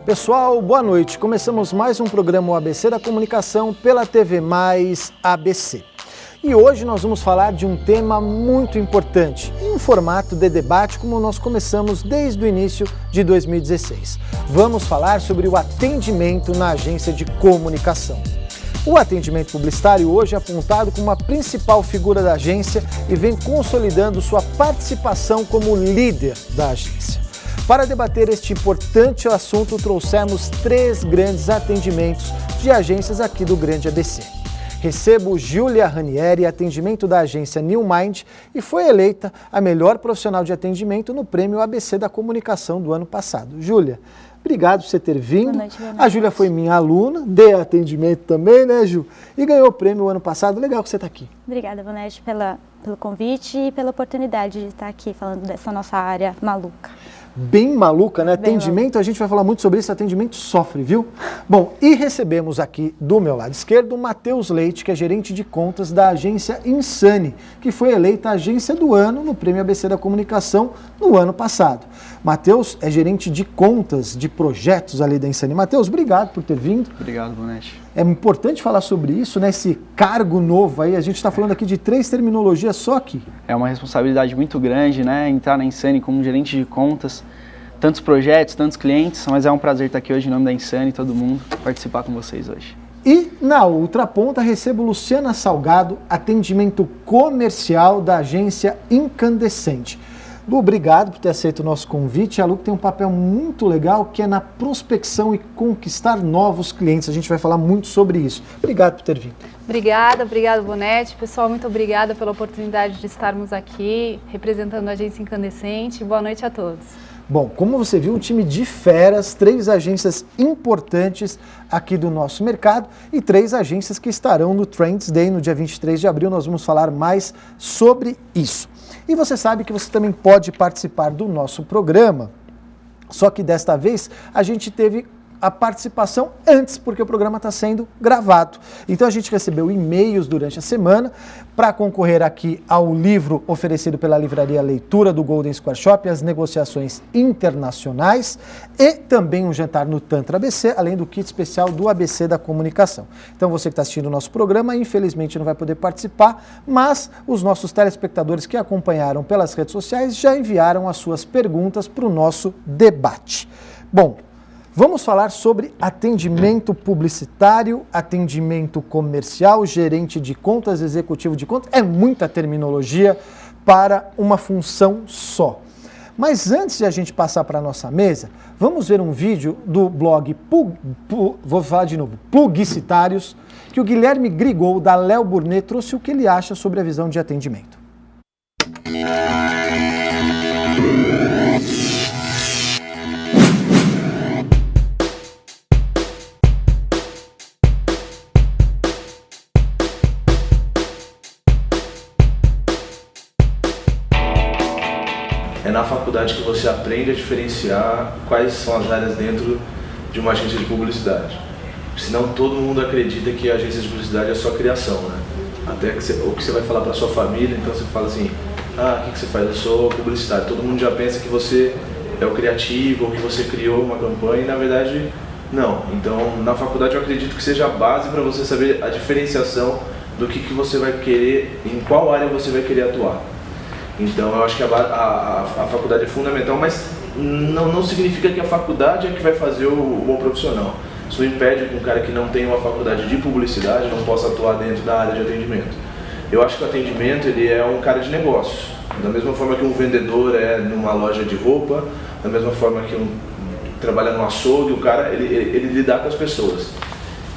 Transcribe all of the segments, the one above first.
Pessoal, boa noite. Começamos mais um programa O ABC da Comunicação pela TV Mais ABC. E hoje nós vamos falar de um tema muito importante, em um formato de debate como nós começamos desde o início de 2016. Vamos falar sobre o atendimento na agência de comunicação. O atendimento publicitário hoje é apontado como a principal figura da agência e vem consolidando sua participação como líder da agência. Para debater este importante assunto, trouxemos 3 grandes atendimentos de agências aqui do Grande ABC. Recebo Júlia Ranieri, atendimento da agência New Mind, e foi eleita a melhor profissional de atendimento no prêmio ABC da Comunicação do ano passado. Júlia, obrigado por você ter vindo. Boa noite, boa noite. A Júlia foi minha aluna, dei atendimento também, né, Ju? E ganhou o prêmio o ano passado. Legal que você está aqui. Obrigada, Bonete, pelo convite e pela oportunidade de estar aqui falando dessa nossa área maluca. Bem maluca, né? Bem Atendimento, maluca. A gente vai falar muito sobre isso, atendimento sofre, viu? Bom, e recebemos aqui do meu lado esquerdo o Matheus Leite, que é gerente de contas da agência Insane, que foi eleita a agência do ano no Prêmio ABC da Comunicação no ano passado. Matheus é gerente de contas, de projetos ali da Insane. Matheus, obrigado por ter vindo. Obrigado, Bonete. É importante falar sobre isso, né? Esse cargo novo aí, a gente está falando aqui de 3 terminologias só aqui. É uma responsabilidade muito grande, né? Entrar na Insane como gerente de contas, tantos projetos, tantos clientes, mas é um prazer estar aqui hoje em nome da Insane, todo mundo, participar com vocês hoje. E na outra ponta recebo Luciana Salgado, atendimento comercial da agência Incandescente. Lu, obrigado por ter aceito o nosso convite. A Lu tem um papel muito legal que é na prospecção e conquistar novos clientes. A gente vai falar muito sobre isso. Obrigado por ter vindo. Obrigada, Bonete. Pessoal, muito obrigada pela oportunidade de estarmos aqui representando a agência Incandescente. Boa noite a todos. Bom, como você viu, um time de feras, 3 agências importantes aqui do nosso mercado e 3 agências que estarão no Trends Day no dia 23 de abril. Nós vamos falar mais sobre isso. E você sabe que você também pode participar do nosso programa, só que desta vez a gente teve a participação antes, porque o programa está sendo gravado. Então a gente recebeu e-mails durante a semana para concorrer aqui ao livro oferecido pela Livraria Leitura do Golden Square Shop, as negociações internacionais, e também um jantar no Tantra ABC, além do kit especial do ABC da Comunicação. Então você que está assistindo o nosso programa, infelizmente não vai poder participar, mas os nossos telespectadores que acompanharam pelas redes sociais já enviaram as suas perguntas para o nosso debate. Bom, vamos falar sobre atendimento publicitário, atendimento comercial, gerente de contas, executivo de contas. É muita terminologia para uma função só. Mas antes de a gente passar para a nossa mesa, vamos ver um vídeo do blog vou falar de novo, Publicitários, que o Guilherme Grigol, da Léo Burnet, trouxe o que ele acha sobre a visão de atendimento. É na faculdade que você aprende a diferenciar quais são as áreas dentro de uma agência de publicidade. Senão todo mundo acredita que a agência de publicidade é só criação, né? Até que o que você vai falar para sua família, então você fala assim, o que você faz? Eu sou publicitário. Todo mundo já pensa que você é o criativo, ou que você criou uma campanha, e na verdade não. Então na faculdade eu acredito que seja a base para você saber a diferenciação do que você vai querer, em qual área você vai querer atuar. Então eu acho que a faculdade é fundamental, mas não significa que a faculdade é que vai fazer o bom profissional. Isso não impede que um cara que não tem uma faculdade de publicidade não possa atuar dentro da área de atendimento. Eu acho que o atendimento ele é um cara de negócios, da mesma forma que um vendedor é numa loja de roupa, da mesma forma que um trabalha no açougue, o cara ele lidar com as pessoas.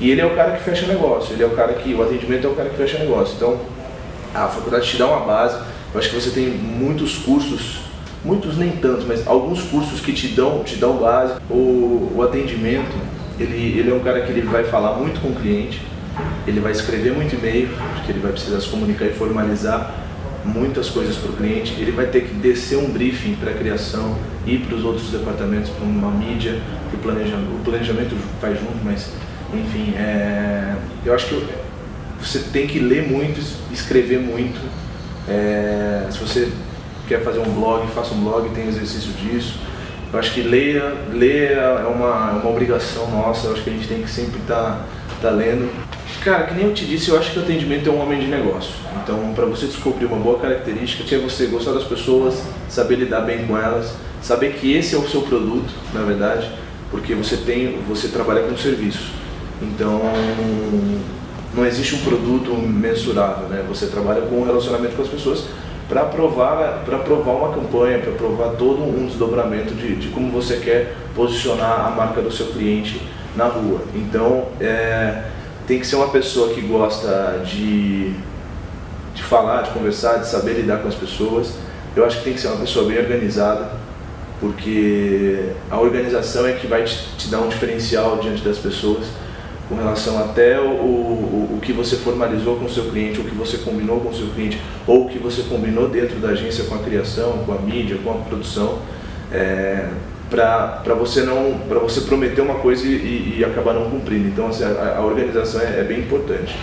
E ele é o cara que fecha negócio, o atendimento é o cara que fecha negócio. Então a faculdade te dá uma base. Eu acho que você tem muitos cursos, muitos nem tantos, mas alguns cursos que te dão base. O atendimento, ele é um cara que ele vai falar muito com o cliente, ele vai escrever muito e-mail, porque ele vai precisar se comunicar e formalizar muitas coisas para o cliente, ele vai ter que descer um briefing para a criação, ir para os outros departamentos, para uma mídia, para o planejamento faz junto, mas enfim, eu acho que você tem que ler muito, escrever muito. Se você quer fazer um blog, faça um blog, tem exercício disso. Eu acho que ler é uma obrigação nossa, eu acho que a gente tem que sempre estar lendo. Cara, que nem eu te disse, eu acho que o atendimento é um homem de negócio. Então, para você descobrir uma boa característica, que é você gostar das pessoas, saber lidar bem com elas, saber que esse é o seu produto, na verdade, porque você trabalha com serviço. Então, não existe um produto mensurável, né? Você trabalha com um relacionamento com as pessoas para provar uma campanha, para provar todo um desdobramento de como você quer posicionar a marca do seu cliente na rua. Então, tem que ser uma pessoa que gosta de falar, de conversar, de saber lidar com as pessoas. Eu acho que tem que ser uma pessoa bem organizada, porque a organização é que vai te dar um diferencial diante das pessoas, com relação até o que você formalizou com o seu cliente, o que você combinou com o seu cliente, ou o que você combinou dentro da agência com a criação, com a mídia, com a produção, para você prometer uma coisa e acabar não cumprindo. Então, assim, a organização é bem importante.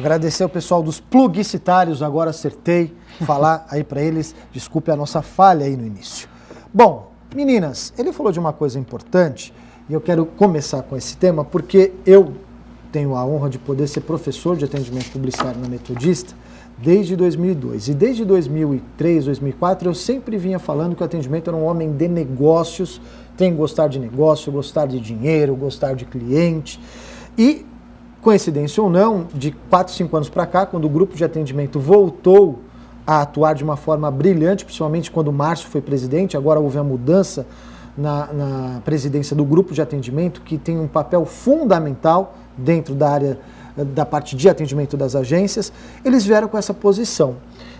Agradecer ao pessoal dos Plugicitários, agora acertei falar aí para eles, desculpe a nossa falha aí no início. Bom, meninas, ele falou de uma coisa importante e eu quero começar com esse tema porque eu tenho a honra de poder ser professor de atendimento publicitário na Metodista desde 2002 e desde 2003, 2004 eu sempre vinha falando que o atendimento era um homem de negócios, tem que gostar de negócio, gostar de dinheiro, gostar de cliente e coincidência ou não, de 4, 5 anos para cá, quando o grupo de atendimento voltou a atuar de uma forma brilhante, principalmente quando o Márcio foi presidente, agora houve a mudança na presidência do grupo de atendimento, que tem um papel fundamental dentro da área da parte de atendimento das agências, eles vieram com essa posição.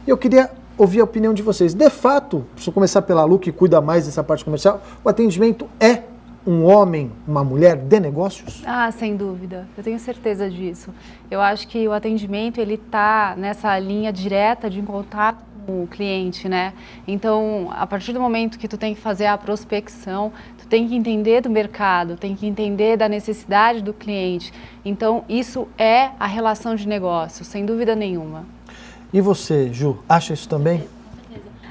E eu queria ouvir a opinião de vocês. De fato, se eu começar pela Lu, que cuida mais dessa parte comercial, o atendimento é um homem, uma mulher de negócios? Ah, sem dúvida. Eu tenho certeza disso. Eu acho que o atendimento, ele está nessa linha direta de contato com o cliente, né? Então, a partir do momento que tu tem que fazer a prospecção, tu tem que entender do mercado, tem que entender da necessidade do cliente. Então, isso é a relação de negócio, sem dúvida nenhuma. E você, Ju, acha isso também?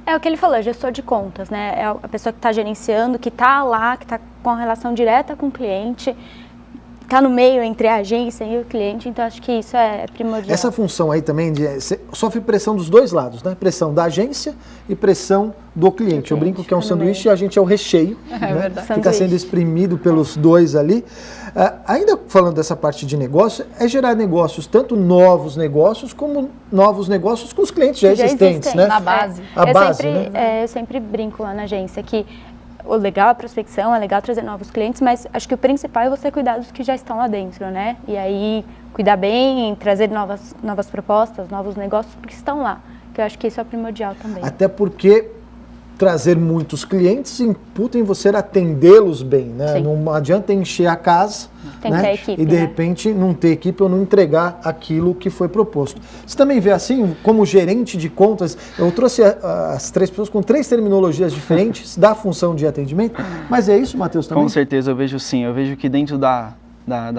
É o que ele falou, é gestor de contas, né? É a pessoa que está gerenciando, que está lá, que está com relação direta com o cliente, está no meio entre a agência e o cliente, então acho que isso é primordial. Essa função aí também sofre pressão dos dois lados, né? Pressão da agência e pressão do cliente. Eu brinco que é um sanduíche e a gente é o recheio, né? Verdade. Fica sendo exprimido pelos dois ali. Ainda falando dessa parte de negócio, é gerar negócios, tanto novos negócios como novos negócios com os clientes já existentes, né? Na base. Eu sempre brinco lá na agência que o legal é a prospecção, é legal trazer novos clientes, mas acho que o principal é você cuidar dos que já estão lá dentro, né? E aí cuidar bem, trazer novas propostas, novos negócios que estão lá, que eu acho que isso é primordial também. Até porque trazer muitos clientes imputa em você atendê-los bem, né? Sim. Não adianta encher a casa, tem né? que ter equipe, e de né? repente não ter equipe ou não entregar aquilo que foi proposto. Você também vê assim, como gerente de contas, eu trouxe as três pessoas com 3 terminologias diferentes da função de atendimento, mas é isso, Matheus, também? Com certeza, eu vejo sim. Eu vejo que dentro da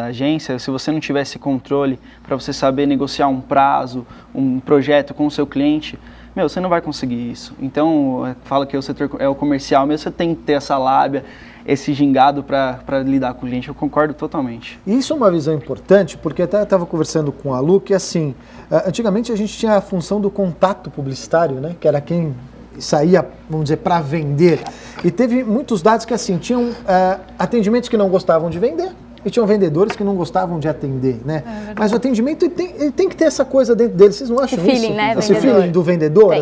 agência, se você não tivesse controle para você saber negociar um prazo, um projeto com o seu cliente, você não vai conseguir isso. Então, fala que o setor é o comercial, mas você tem que ter essa lábia, esse gingado para lidar com o cliente. Eu concordo totalmente. E isso é uma visão importante, porque até eu estava conversando com a Lu, que assim, antigamente a gente tinha a função do contato publicitário, né? Que era quem saía, vamos dizer, para vender. E teve muitos dados que assim, tinham atendimentos que não gostavam de vender, e tinham vendedores que não gostavam de atender, né? Mas o atendimento ele tem que ter essa coisa dentro dele. Vocês não acham Esse feeling, isso? né, Esse vendedor. feeling do vendedor, Tem.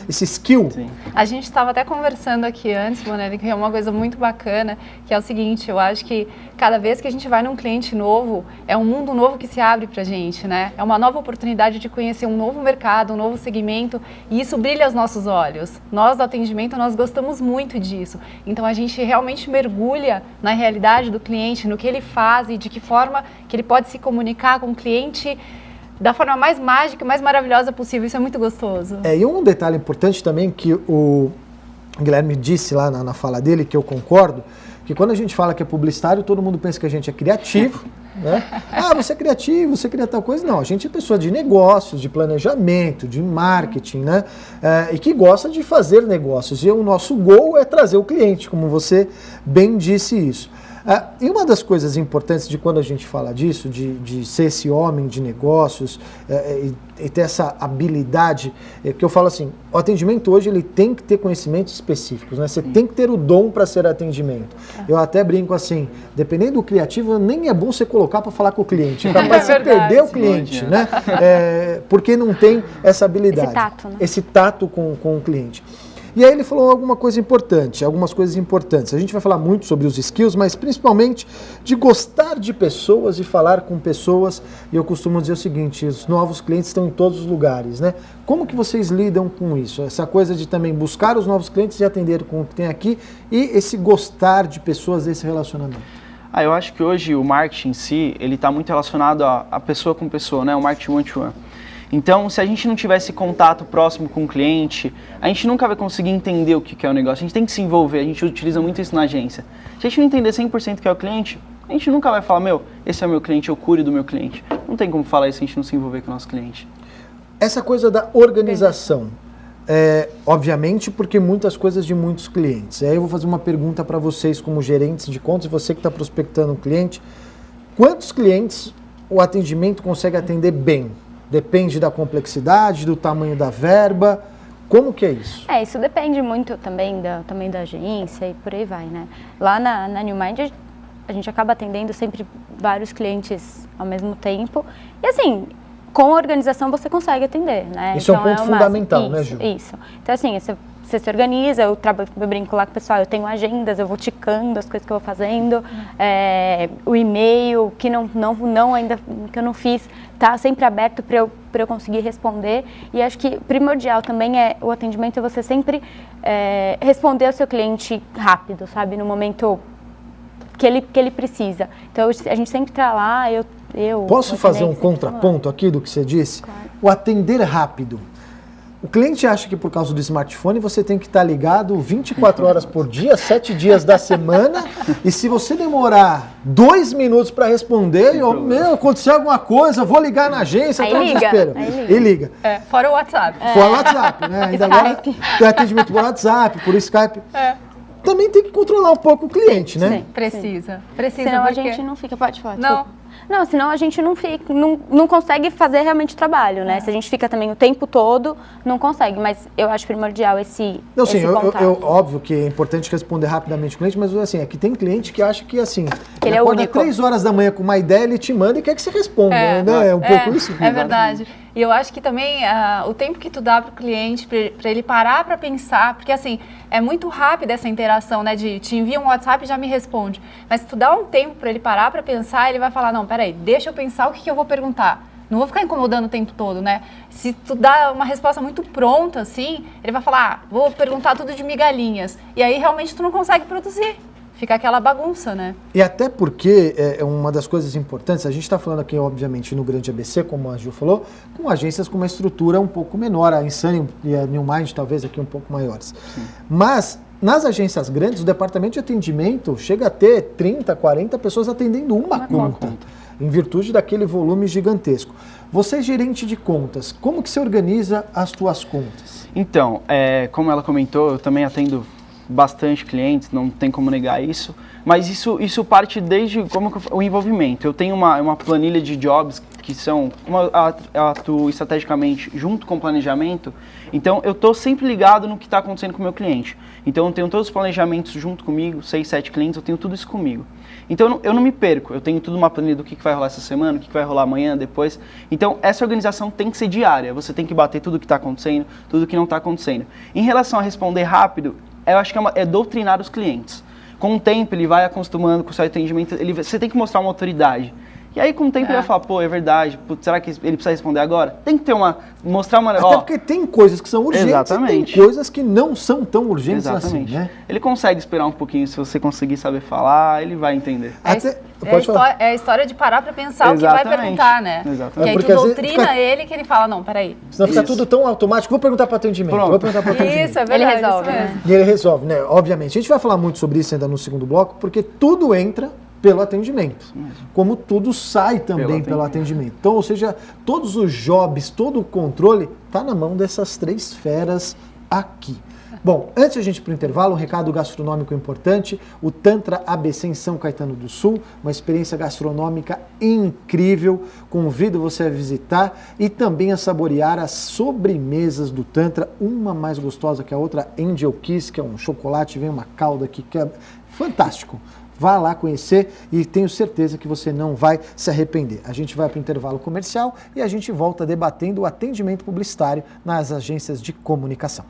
esse skill. Sim. A gente estava até conversando aqui antes, Bonelli, que é uma coisa muito bacana, que é o seguinte, eu acho que cada vez que a gente vai num cliente novo, é um mundo novo que se abre pra gente, né? É uma nova oportunidade de conhecer um novo mercado, um novo segmento, e isso brilha aos nossos olhos. Nós do atendimento, nós gostamos muito disso. Então a gente realmente mergulha na realidade do cliente, no que ele faz e de que forma que ele pode se comunicar com o cliente da forma mais mágica, mais maravilhosa possível. Isso é muito gostoso. E um detalhe importante também que o o Guilherme disse lá na fala dele, que eu concordo, que quando a gente fala que é publicitário, todo mundo pensa que a gente é criativo, né? Ah, você é criativo, você cria tal coisa. Não, a gente é pessoa de negócios, de planejamento, de marketing, né? E que gosta de fazer negócios. E o nosso goal é trazer o cliente, como você bem disse isso. E uma das coisas importantes de quando a gente fala disso, de ser esse homem de negócios e ter essa habilidade, que eu falo assim, o atendimento hoje ele tem que ter conhecimentos específicos, né? Você tem que ter o dom para ser atendimento. Eu até brinco assim, dependendo do criativo, nem é bom você colocar para falar com o cliente, é capaz de você perder o cliente, né? Porque não tem essa habilidade. Esse tato, né? Esse tato com o cliente. E aí ele falou algumas coisas importantes. A gente vai falar muito sobre os skills, mas principalmente de gostar de pessoas e falar com pessoas. E eu costumo dizer o seguinte, os novos clientes estão em todos os lugares, né? Como que vocês lidam com isso? Essa coisa de também buscar os novos clientes e atender com o que tem aqui e esse gostar de pessoas, desse relacionamento. Eu acho que hoje o marketing em si, ele está muito relacionado a pessoa com pessoa, né? O marketing one-to-one. Então, se a gente não tiver esse contato próximo com o cliente, a gente nunca vai conseguir entender o que é o negócio. A gente tem que se envolver, a gente utiliza muito isso na agência. Se a gente não entender 100% o que é o cliente, a gente nunca vai falar, esse é o meu cliente, eu cuido do meu cliente. Não tem como falar isso se a gente não se envolver com o nosso cliente. Essa coisa da organização, obviamente porque muitas coisas de muitos clientes. Aí eu vou fazer uma pergunta para vocês como gerentes de contas, você que está prospectando um cliente, quantos clientes o atendimento consegue atender bem? Depende da complexidade, do tamanho da verba. Como que é isso? Isso depende muito também do tamanho da agência e por aí vai, né? Lá na New Mind, a gente acaba atendendo sempre vários clientes ao mesmo tempo. E assim, com a organização você consegue atender, né? Isso então, é um ponto fundamental, né, Ju? Isso. Então assim, você se organiza, eu brinco lá com o pessoal, eu tenho agendas, eu vou ticando as coisas que eu vou fazendo, o e-mail que ainda que eu não fiz, tá sempre aberto para eu conseguir responder. E acho que primordial também o atendimento é você sempre responder ao seu cliente rápido, sabe, no momento que ele precisa. Então a gente sempre tá lá, Posso fazer um contraponto aqui do que você disse? Claro. O atender rápido. O cliente acha que por causa do smartphone você tem que estar ligado 24 horas por dia, 7 dias da semana, e se você demorar 2 minutos para responder, aconteceu alguma coisa, vou ligar na agência, tá no desespero. Aí liga. Fora o WhatsApp. Fora o WhatsApp, né? Ainda agora tem atendimento por WhatsApp, por Skype. Também tem que controlar um pouco o cliente, né? Sim, precisa. Senão a gente não fica, pode falar. Não, senão a gente não consegue fazer realmente o trabalho, né? Se a gente fica também o tempo todo, não consegue. Mas eu acho primordial esse contato. Óbvio que é importante responder rapidamente o cliente, mas assim, é que tem cliente que acha que assim, que ele é único. 3 horas da manhã com uma ideia, ele te manda e quer que você responda, né? É um pouco isso. É verdade. E eu acho que também o tempo que tu dá para o cliente, para ele parar para pensar, porque assim, é muito rápida essa interação, né? De te envia um WhatsApp e já me responde. Mas se tu dá um tempo para ele parar para pensar, ele vai falar, não, peraí, deixa eu pensar o que eu vou perguntar. Não vou ficar incomodando o tempo todo, né? Se tu dá uma resposta muito pronta, assim, ele vai falar, vou perguntar tudo de migalhinhas. E aí realmente tu não consegue produzir. Fica aquela bagunça, né? E até porque é uma das coisas importantes, a gente está falando aqui, obviamente, no Grande ABC, como a Ju falou, com agências com uma estrutura um pouco menor, a Insane e a New Mind talvez aqui um pouco maiores. Sim. Mas nas agências grandes, o departamento de atendimento chega a ter 30, 40 pessoas atendendo uma conta, em virtude daquele volume gigantesco. Você é gerente de contas, como que você organiza as suas contas? Então, como ela comentou, eu também atendo bastante clientes, não tem como negar isso, mas isso parte desde o envolvimento. Eu tenho uma planilha de jobs que são, eu atuo estrategicamente junto com o planejamento, então eu estou sempre ligado no que está acontecendo com o meu cliente. Então eu tenho todos os planejamentos junto comigo, 6, 7 clientes, eu tenho tudo isso comigo. Então eu não me perco, eu tenho tudo uma planilha do que vai rolar essa semana, o que vai rolar amanhã, depois. Então essa organização tem que ser diária, você tem que bater tudo o que está acontecendo, tudo o que não está acontecendo. Em relação a responder rápido, eu acho que é doutrinar os clientes. Com o tempo, ele vai acostumando com o seu atendimento, você tem que mostrar uma autoridade. E aí, com o tempo, ele vai falar, pô, é verdade, putz, será que ele precisa responder agora? Tem que ter mostrar uma... Até porque tem coisas que são urgentes Exatamente. e tem coisas que não são tão urgentes Exatamente. assim, né? Ele consegue esperar um pouquinho, se você conseguir saber falar, ele vai entender. É a história de parar para pensar o que vai perguntar, né? Exatamente. Que aí Porque tu às vezes doutrina ele que ele fala, não, peraí. Senão fica tudo tão automático. Vou perguntar para atendimento. Pronto. Vou perguntar para atendimento. Isso, é verdade. Ele resolve, isso né? mesmo. E ele resolve, né? Obviamente. A gente vai falar muito sobre isso ainda no segundo bloco, porque tudo entra pelo atendimento. Como tudo sai também pelo atendimento. Então, ou seja, todos os jobs, todo o controle está na mão dessas 3 feras aqui. Bom, antes de a gente ir para o intervalo, um recado gastronômico importante, o Tantra ABC em São Caetano do Sul, uma experiência gastronômica incrível, convido você a visitar e também a saborear as sobremesas do Tantra, uma mais gostosa que a outra, Angel Kiss, que é um chocolate, vem uma calda aqui, que é fantástico. Vá lá conhecer e tenho certeza que você não vai se arrepender. A gente vai para o intervalo comercial e a gente volta debatendo o atendimento publicitário nas agências de comunicação.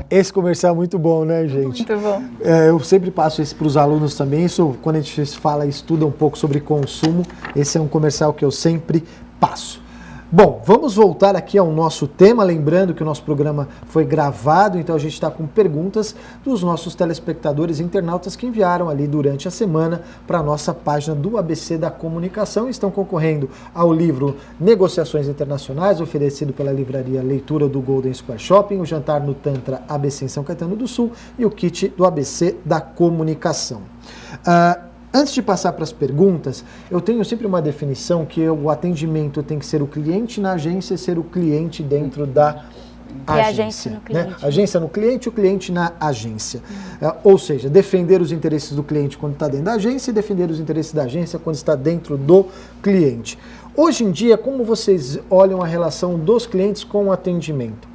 Esse comercial é muito bom, né, gente? Muito bom. Eu sempre passo isso para os alunos também. Isso, quando a gente fala e estuda um pouco sobre consumo, esse é um comercial que eu sempre passo. Bom, vamos voltar aqui ao nosso tema, lembrando que o nosso programa foi gravado, então a gente está com perguntas dos nossos telespectadores e internautas que enviaram ali durante a semana para a nossa página do ABC da Comunicação. Estão concorrendo ao livro Negociações Internacionais, oferecido pela livraria Leitura do Golden Square Shopping, o jantar no Tantra ABC em São Caetano do Sul e o kit do ABC da Comunicação. Antes de passar para as perguntas, eu tenho sempre uma definição que o atendimento tem que ser o cliente na agência e ser o cliente dentro da agência. Agência no cliente. Né? Agência no cliente e o cliente na agência. Ou seja, defender os interesses do cliente quando está dentro da agência e defender os interesses da agência quando está dentro do cliente. Hoje em dia, como vocês olham a relação dos clientes com o atendimento?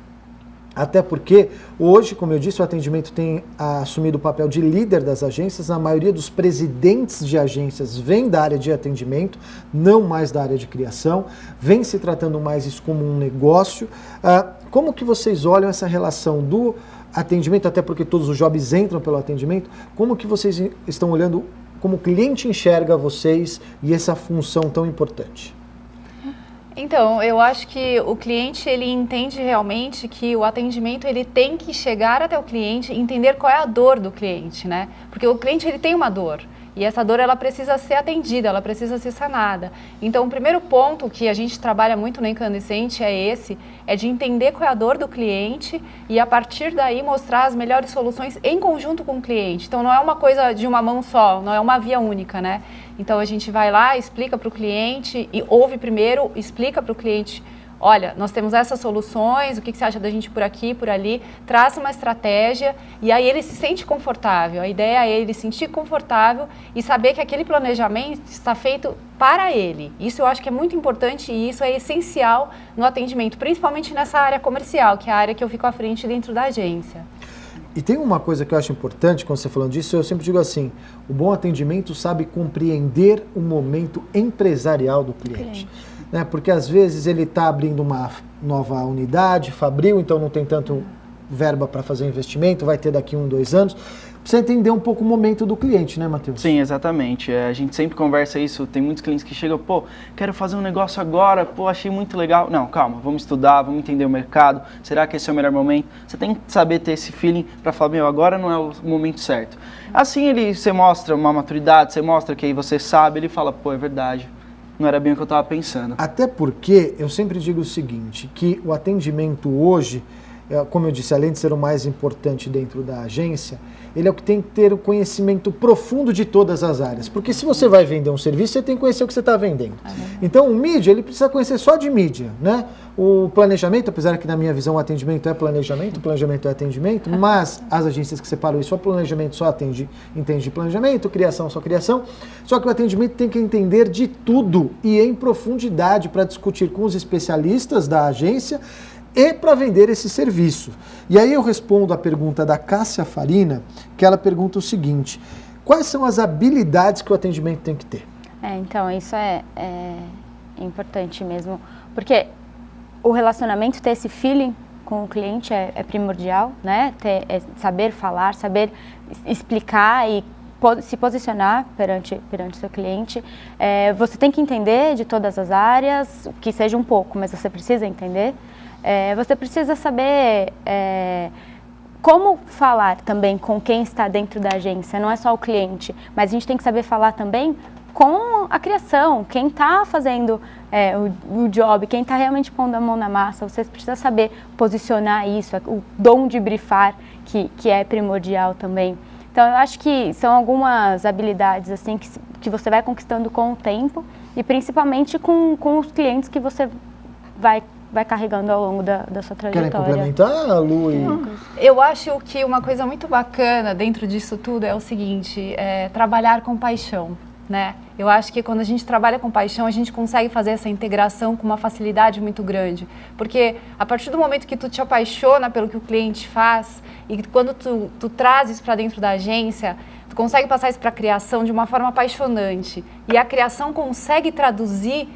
Até porque hoje, como eu disse, o atendimento tem assumido o papel de líder das agências. A maioria dos presidentes de agências vem da área de atendimento, não mais da área de criação. Vem se tratando mais isso como um negócio. Como que vocês olham essa relação do atendimento, até porque todos os jobs entram pelo atendimento, como que vocês estão olhando, como o cliente enxerga vocês e essa função tão importante? Então, eu acho que o cliente, ele entende realmente que o atendimento, ele tem que chegar até o cliente e entender qual é a dor do cliente, né? Porque o cliente, ele tem uma dor. E essa dor, ela precisa ser atendida, ela precisa ser sanada. Então, o primeiro ponto que a gente trabalha muito na Incandescente é de entender qual é a dor do cliente e, a partir daí, mostrar as melhores soluções em conjunto com o cliente. Então, não é uma coisa de uma mão só, não é uma via única, né? Então, a gente vai lá, explica para o cliente e ouve primeiro, explica para o cliente, olha, nós temos essas soluções, o que você acha da gente por aqui, por ali, traça uma estratégia e aí ele se sente confortável. A ideia é ele se sentir confortável e saber que aquele planejamento está feito para ele. Isso eu acho que é muito importante e isso é essencial no atendimento, principalmente nessa área comercial, que é a área que eu fico à frente dentro da agência. E tem uma coisa que eu acho importante quando você falando disso, eu sempre digo assim, o bom atendimento sabe compreender o momento empresarial do cliente. Né? Porque às vezes ele está abrindo uma nova unidade, fabril, então não tem tanto verba para fazer investimento, vai ter daqui 1, 2 anos. Precisa entender um pouco o momento do cliente, né, Matheus? Sim, exatamente. A gente sempre conversa isso, tem muitos clientes que chegam, pô, quero fazer um negócio agora, pô, achei muito legal. Não, calma, vamos estudar, vamos entender o mercado, será que esse é o melhor momento? Você tem que saber ter esse feeling para falar, meu, agora não é o momento certo. Assim você mostra uma maturidade, você mostra que aí você sabe, ele fala, pô, é verdade. Não era bem o que eu estava pensando. Até porque eu sempre digo o seguinte, que o atendimento hoje, como eu disse, além de ser o mais importante dentro da agência, ele é o que tem que ter o conhecimento profundo de todas as áreas. Porque se você vai vender um serviço, você tem que conhecer o que você está vendendo. Então, o mídia, ele precisa conhecer só de mídia, né? O planejamento, apesar que na minha visão o atendimento é planejamento, o planejamento é atendimento, mas as agências que separam isso, só planejamento só entende planejamento, criação só criação. Só que o atendimento tem que entender de tudo e em profundidade para discutir com os especialistas da agência e para vender esse serviço. E aí eu respondo a pergunta da Cássia Farina, que ela pergunta o seguinte: quais são as habilidades que o atendimento tem que ter? Então, isso é importante mesmo, porque o relacionamento, ter esse feeling com o cliente é primordial, né? Saber falar, saber explicar e se posicionar perante o seu cliente. Você tem que entender de todas as áreas, que seja um pouco, mas você precisa entender. Você precisa saber como falar também com quem está dentro da agência, não é só o cliente, mas a gente tem que saber falar também com a criação, quem está fazendo o job, quem está realmente pondo a mão na massa. Você precisa saber posicionar isso, o dom de brifar, que é primordial também. Então, eu acho que são algumas habilidades assim que você vai conquistando com o tempo e principalmente com os clientes que você vai carregando ao longo da sua trajetória. Querem complementar, Lu? Eu acho que uma coisa muito bacana dentro disso tudo é o seguinte, trabalhar com paixão, né? Eu acho que quando a gente trabalha com paixão, a gente consegue fazer essa integração com uma facilidade muito grande. Porque a partir do momento que tu te apaixona pelo que o cliente faz e quando tu traz isso para dentro da agência, tu consegue passar isso para a criação de uma forma apaixonante. E a criação consegue traduzir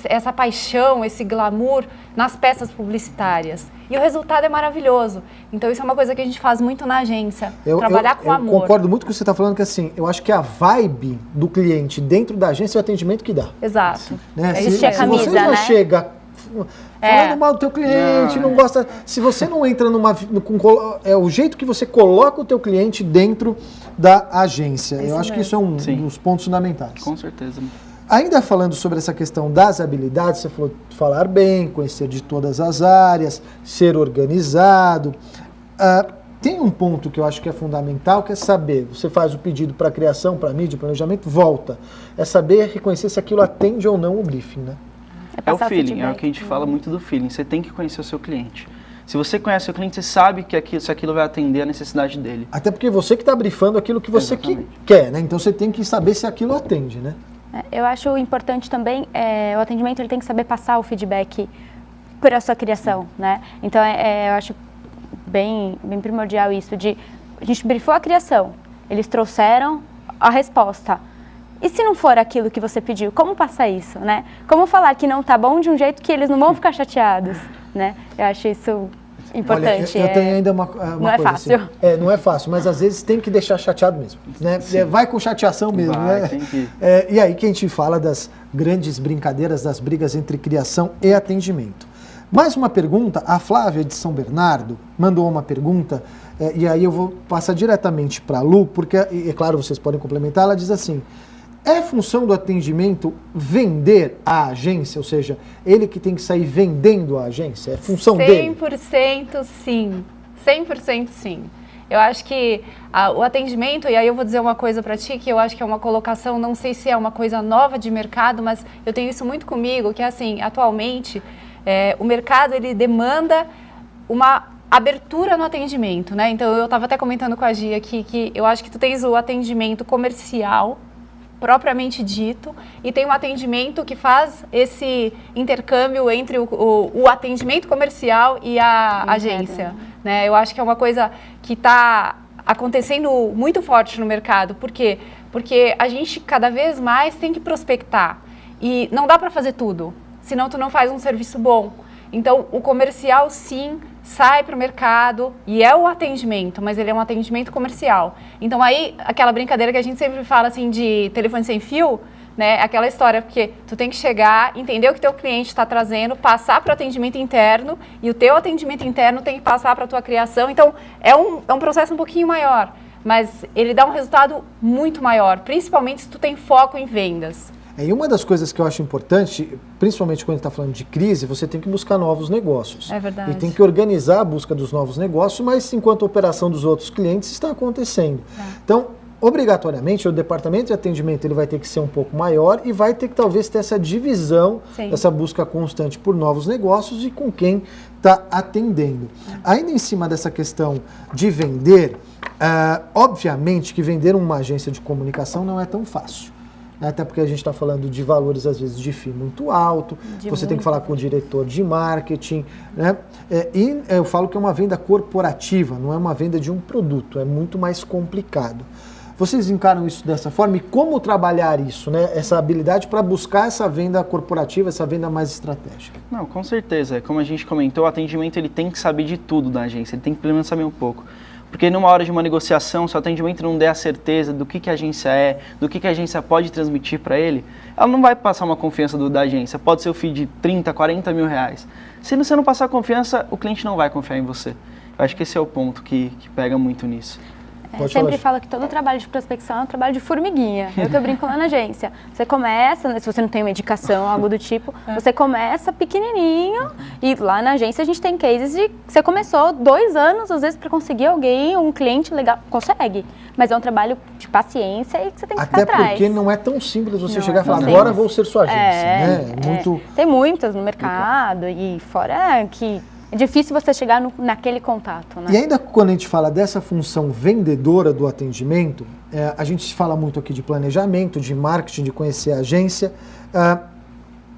essa paixão, esse glamour nas peças publicitárias. E o resultado é maravilhoso. Então isso é uma coisa que a gente faz muito na agência, trabalhar com amor. Eu concordo muito com o que você está falando, que assim, eu acho que a vibe do cliente dentro da agência é o atendimento que dá. Exato. Né? Vestir a camisa, se você não chega falando mal do teu cliente, não gosta... Se você não entra o jeito que você coloca o teu cliente dentro da agência. Eu acho que isso é um dos pontos fundamentais. Com certeza. Ainda falando sobre essa questão das habilidades, você falou falar bem, conhecer de todas as áreas, ser organizado. Tem um ponto que eu acho que é fundamental, que é saber, você faz o pedido para criação, para mídia, planejamento, volta. É saber reconhecer se aquilo atende ou não o briefing, né? É o feeling, é o que a gente fala muito do feeling. Você tem que conhecer o seu cliente. Se você conhece o cliente, você sabe que se aquilo vai atender a necessidade dele. Até porque você que está briefando aquilo que você quer, né? Então você tem que saber se aquilo atende, né? Eu acho importante também, o atendimento ele tem que saber passar o feedback para a sua criação, né? Então, eu acho bem primordial isso, a gente briefou a criação, eles trouxeram a resposta. E se não for aquilo que você pediu, como passar isso, né? Como falar que não tá bom de um jeito que eles não vão ficar chateados, né? Eu acho isso importante. Olha, eu tenho ainda uma não coisa é fácil. Assim. Não é fácil, mas às vezes tem que deixar chateado mesmo. Né? Vai com chateação mesmo. Né? E aí que a gente fala das grandes brincadeiras, das brigas entre criação e atendimento. Mais uma pergunta, a Flávia de São Bernardo mandou uma pergunta, e aí eu vou passar diretamente para a Lu, porque, é claro, vocês podem complementar, ela diz assim: é função do atendimento vender a agência? Ou seja, ele que tem que sair vendendo a agência? É função dele? 100% sim. 100% sim. Eu acho que o atendimento, e aí eu vou dizer uma coisa para ti, que eu acho que é uma colocação, não sei se é uma coisa nova de mercado, mas eu tenho isso muito comigo, que é assim, atualmente, o mercado ele demanda uma abertura no atendimento, né? Então eu estava até comentando com a Gia aqui que eu acho que tu tens o atendimento comercial, propriamente dito, e tem um atendimento que faz esse intercâmbio entre o atendimento comercial e a agência, né? Eu acho que é uma coisa que está acontecendo muito forte no mercado. Por quê? Porque a gente cada vez mais tem que prospectar e não dá para fazer tudo, senão tu não faz um serviço bom. Então, o comercial, sim, sai para o mercado e é o atendimento, mas ele é um atendimento comercial. Então, aí, aquela brincadeira que a gente sempre fala, assim, de telefone sem fio, né? Aquela história, porque tu tem que chegar, entender o que teu cliente está trazendo, passar para o atendimento interno e o teu atendimento interno tem que passar para a tua criação. Então, é um processo um pouquinho maior, mas ele dá um resultado muito maior, principalmente se tu tem foco em vendas. E uma das coisas que eu acho importante, principalmente quando está falando de crise, você tem que buscar novos negócios. É verdade. E tem que organizar a busca dos novos negócios, mas enquanto a operação dos outros clientes está acontecendo. Então, obrigatoriamente, o departamento de atendimento ele vai ter que ser um pouco maior e vai ter que talvez ter essa divisão, essa busca constante por novos negócios e com quem está atendendo. Ainda em cima dessa questão de vender, obviamente que vender uma agência de comunicação não é tão fácil. Até porque a gente está falando de valores, às vezes, de FII muito alto, você tem que falar com o diretor de marketing, né? E eu falo que é uma venda corporativa, não é uma venda de um produto, é muito mais complicado. Vocês encaram isso dessa forma? E como trabalhar isso, né? Essa habilidade para buscar essa venda corporativa, essa venda mais estratégica? Não, com certeza. Como a gente comentou, o atendimento ele tem que saber de tudo da agência, ele tem que pelo menos saber um pouco. Porque numa hora de uma negociação, se o atendimento não der a certeza do que a agência é, do que a agência pode transmitir para ele, ela não vai passar uma confiança da agência. Pode ser o FII de 30, 40 mil reais. Se você não passar confiança, o cliente não vai confiar em você. Eu acho que esse é o ponto que pega muito nisso. Eu sempre falo que todo trabalho de prospecção é um trabalho de formiguinha. É o que eu brinco lá na agência. Você começa, se você não tem uma indicação, algo do tipo, você começa pequenininho e lá na agência a gente tem cases de que você começou 2 anos, às vezes, para conseguir alguém, um cliente legal. Consegue, mas é um trabalho de paciência e que você tem que ficar atrás. Até porque não é tão simples você chegar e falar, agora vou ser sua agência. Né? Muito... Tem muitas no mercado e fora que... É difícil você chegar naquele contato, né? E ainda quando a gente fala dessa função vendedora do atendimento, a gente fala muito aqui de planejamento, de marketing, de conhecer a agência.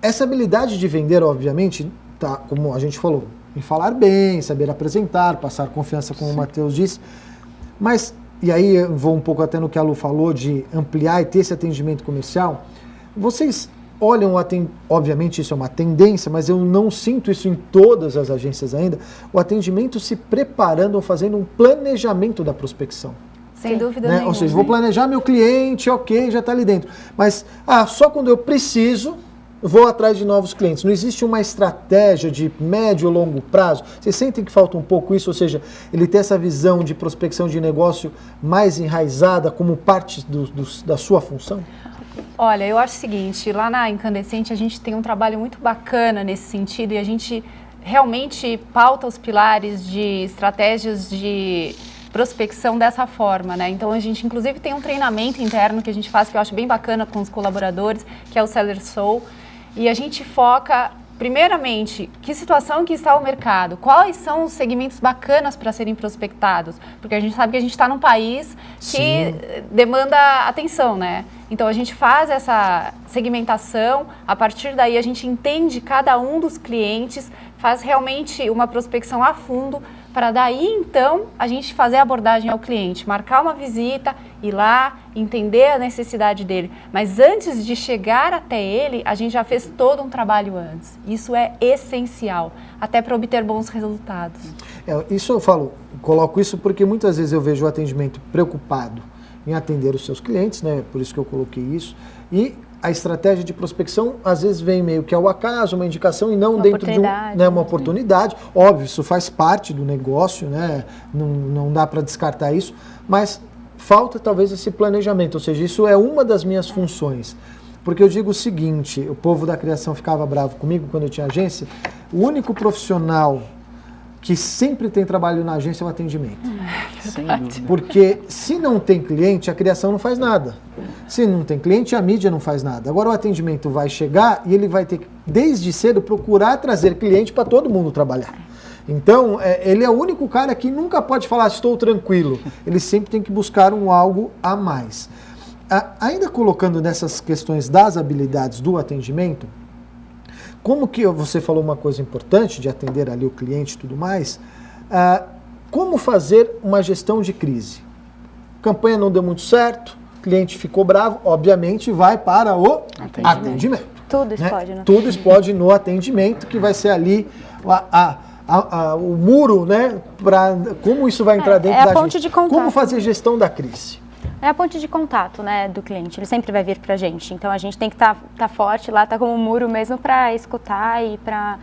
Essa habilidade de vender, obviamente, tá, como a gente falou, em falar bem, saber apresentar, passar confiança, como o Matheus disse. Mas, e aí eu vou um pouco até no que a Lu falou, de ampliar e ter esse atendimento comercial. Vocês... olham, obviamente isso é uma tendência, mas eu não sinto isso em todas as agências ainda, o atendimento se preparando ou fazendo um planejamento da prospecção. Sem dúvida né? nenhuma. Ou seja, vou planejar meu cliente, ok, já está ali dentro. Mas só quando eu preciso, vou atrás de novos clientes. Não existe uma estratégia de médio ou longo prazo. Vocês sentem que falta um pouco isso? Ou seja, ele ter essa visão de prospecção de negócio mais enraizada como parte da sua função? Olha, eu acho o seguinte, lá na Incandescente a gente tem um trabalho muito bacana nesse sentido e a gente realmente pauta os pilares de estratégias de prospecção dessa forma, né? Então a gente inclusive tem um treinamento interno que a gente faz que eu acho bem bacana com os colaboradores, que é o Seller Soul, e a gente foca primeiramente, que situação que está o mercado? Quais são os segmentos bacanas para serem prospectados? Porque a gente sabe que a gente está num país que demanda atenção, né? Então, a gente faz essa segmentação, a partir daí a gente entende cada um dos clientes, faz realmente uma prospecção a fundo, para daí, então, a gente fazer a abordagem ao cliente, marcar uma visita, ir lá, entender a necessidade dele. Mas antes de chegar até ele, a gente já fez todo um trabalho antes. Isso é essencial, até para obter bons resultados. Isso eu coloco isso porque muitas vezes eu vejo o atendimento preocupado em atender os seus clientes, né? Por isso que eu coloquei isso. E a estratégia de prospecção, às vezes, vem meio que ao acaso, uma indicação e não dentro de uma oportunidade. Óbvio, isso faz parte do negócio, né? Não dá para descartar isso, mas falta talvez esse planejamento, ou seja, isso é uma das minhas funções. Porque eu digo o seguinte, o povo da criação ficava bravo comigo quando eu tinha agência, o único profissional que sempre tem trabalho na agência é o atendimento. Sem dúvida. Porque se não tem cliente, a criação não faz nada. Se não tem cliente, a mídia não faz nada. Agora o atendimento vai chegar e ele vai ter que, desde cedo, procurar trazer cliente para todo mundo trabalhar. Então, ele é o único cara que nunca pode falar, estou tranquilo. Ele sempre tem que buscar algo a mais. Ainda colocando nessas questões das habilidades do atendimento, como que você falou uma coisa importante de atender ali o cliente e tudo mais, como fazer uma gestão de crise? Campanha não deu muito certo, cliente ficou bravo, obviamente vai para o atendimento. Tudo explode, né? Tudo explode no atendimento, que vai ser ali o muro, né? Como isso vai entrar dentro da ponte de contato. Como fazer gestão da crise? É a ponte de contato, né, do cliente. Ele sempre vai vir pra gente. Então, a gente tem que estar forte lá, tá como um muro mesmo para escutar e para...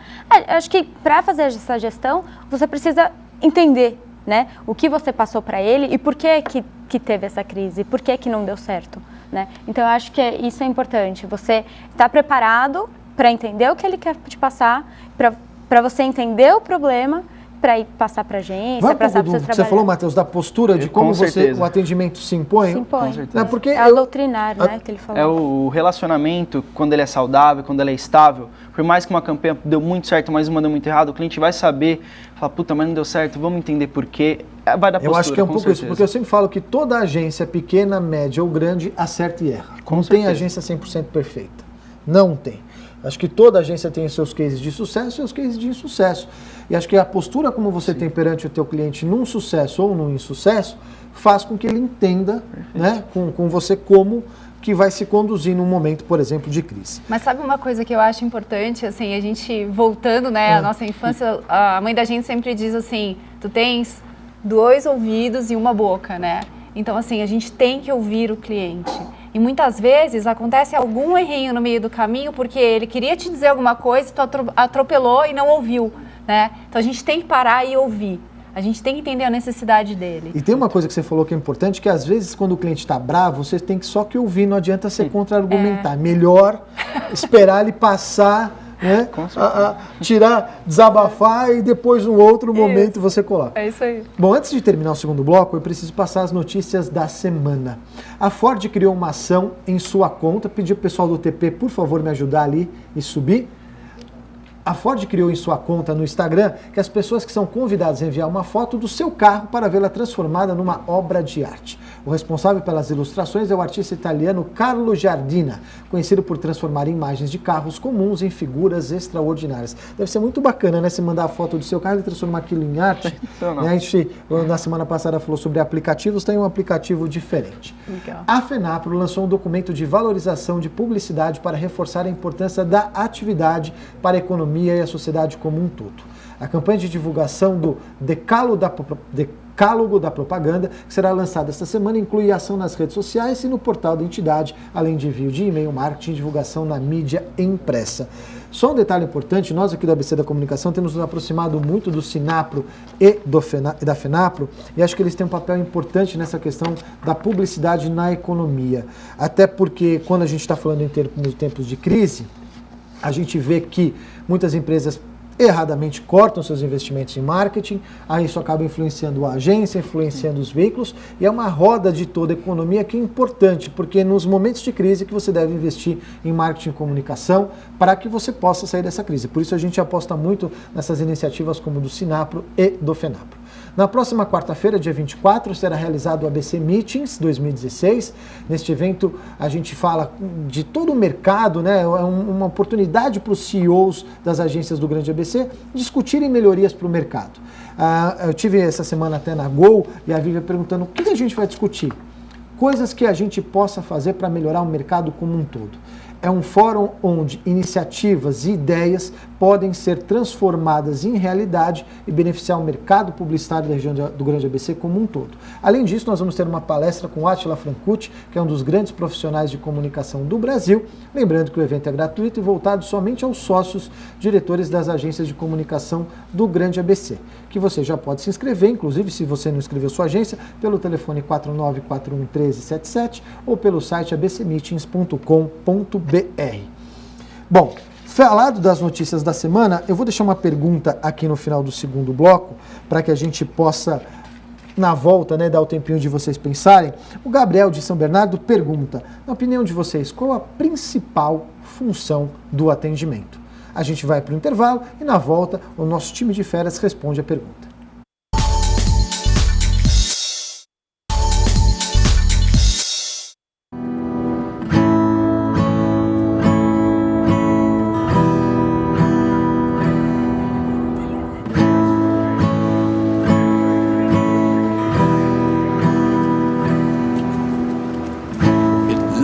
acho que para fazer essa gestão, você precisa entender, né, o que você passou para ele e por que teve essa crise, por que não deu certo. né? Então eu acho que isso é importante, você estar preparado para entender o que ele quer te passar, para você entender o problema, para ir passar para a agência, Vai passar para o seu trabalho. Você falou, Matheus, da postura de como o atendimento se impõe? Se impõe. Com certeza. Porque é a doutrinar, né, que ele falou. É o relacionamento, quando ele é saudável, quando ele é estável. Por mais que uma campanha deu muito certo, mas uma deu muito errado, o cliente vai saber, falar, puta, mas não deu certo, vamos entender por quê. Vai dar postura, eu acho que é um pouco certeza. isso, porque eu sempre falo que toda agência, pequena, média ou grande, acerta e erra. Com não certeza. tem agência 100% perfeita. Não tem. Acho que toda agência tem os seus cases de sucesso e seus cases de insucesso. E acho que a postura como você tem perante o teu cliente num sucesso ou num insucesso faz com que ele entenda, né, com você como que vai se conduzir num momento, por exemplo, de crise. Mas sabe uma coisa que eu acho importante, assim, a gente voltando, né, à nossa infância, a mãe da gente sempre diz assim, tu tens 2 ouvidos e uma boca, né? Então, assim, a gente tem que ouvir o cliente. E muitas vezes acontece algum errinho no meio do caminho porque ele queria te dizer alguma coisa e tu atropelou e não ouviu, né? Então a gente tem que parar e ouvir. A gente tem que entender a necessidade dele. E tem uma coisa que você falou que é importante, que às vezes quando o cliente está bravo, você tem que só que ouvir, não adianta você contra-argumentar. Melhor esperar ele passar, né? Tirar, desabafar e depois num outro momento você coloca. É isso aí. Bom, antes de terminar o segundo bloco, eu preciso passar as notícias da semana. A Ford criou uma ação em sua conta, pediu pro pessoal do TP, por favor, me ajudar ali e subir. A Ford criou em sua conta no Instagram que as pessoas que são convidadas a enviar uma foto do seu carro para vê-la transformada numa obra de arte. O responsável pelas ilustrações é o artista italiano Carlo Giardina, conhecido por transformar imagens de carros comuns em figuras extraordinárias. Deve ser muito bacana, né? Você mandar a foto do seu carro e transformar aquilo em arte. Né? A gente, na semana passada, falou sobre aplicativos, tem um aplicativo diferente. Legal. A FENAPRO lançou um documento de valorização de publicidade para reforçar a importância da atividade para a economia e a sociedade como um todo. A campanha de divulgação do Decálogo da Propaganda, que será lançada esta semana, inclui ação nas redes sociais e no portal da entidade, além de envio de e-mail, marketing e divulgação na mídia impressa. Só um detalhe importante, nós aqui do ABC da Comunicação temos nos aproximado muito do Sinapro e da FENAPRO, e acho que eles têm um papel importante nessa questão da publicidade na economia. Até porque quando a gente está falando em tempos de crise, a gente vê que muitas empresas erradamente cortam seus investimentos em marketing, aí isso acaba influenciando a agência, influenciando os veículos, e é uma roda de toda a economia que é importante, porque nos momentos de crise que você deve investir em marketing e comunicação para que você possa sair dessa crise. Por isso a gente aposta muito nessas iniciativas como do Sinapro e do FENAPRO. Na próxima quarta-feira, dia 24, será realizado o ABC Meetings 2016. Neste evento, a gente fala de todo o mercado, né? É uma oportunidade para os CEOs das agências do Grande ABC discutirem melhorias para o mercado. Eu tive essa semana até na Gol e a Vivian perguntando o que a gente vai discutir. Coisas que a gente possa fazer para melhorar o mercado como um todo. É um fórum onde iniciativas e ideias podem ser transformadas em realidade e beneficiar o mercado publicitário da região do Grande ABC como um todo. Além disso, nós vamos ter uma palestra com Átila Francucci, que é um dos grandes profissionais de comunicação do Brasil. Lembrando que o evento é gratuito e voltado somente aos sócios diretores das agências de comunicação do Grande ABC, que você já pode se inscrever, inclusive se você não inscreveu sua agência, pelo telefone 49411377 ou pelo site abcmeetings.com.br. Bom, falado das notícias da semana, eu vou deixar uma pergunta aqui no final do segundo bloco, para que a gente possa, na volta, né, dar o tempinho de vocês pensarem. O Gabriel de São Bernardo pergunta, na opinião de vocês, qual a principal função do atendimento? A gente vai para o intervalo e na volta o nosso time de feras responde a pergunta.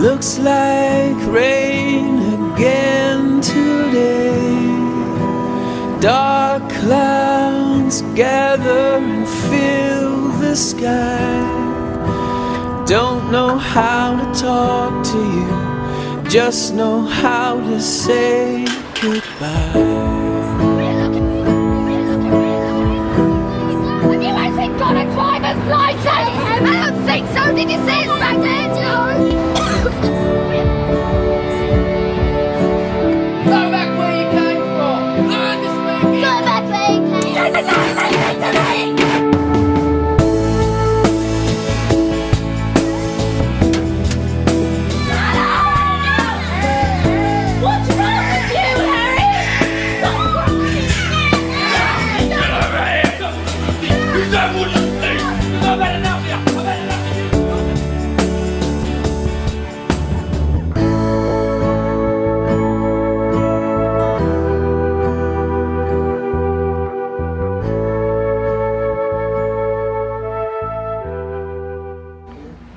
Looks like rain again today. Dark clouds gather and fill the sky. Don't know how to talk to you, just know how to say goodbye. Have you actually got a driver's license? I don't think so. Did you see it back there?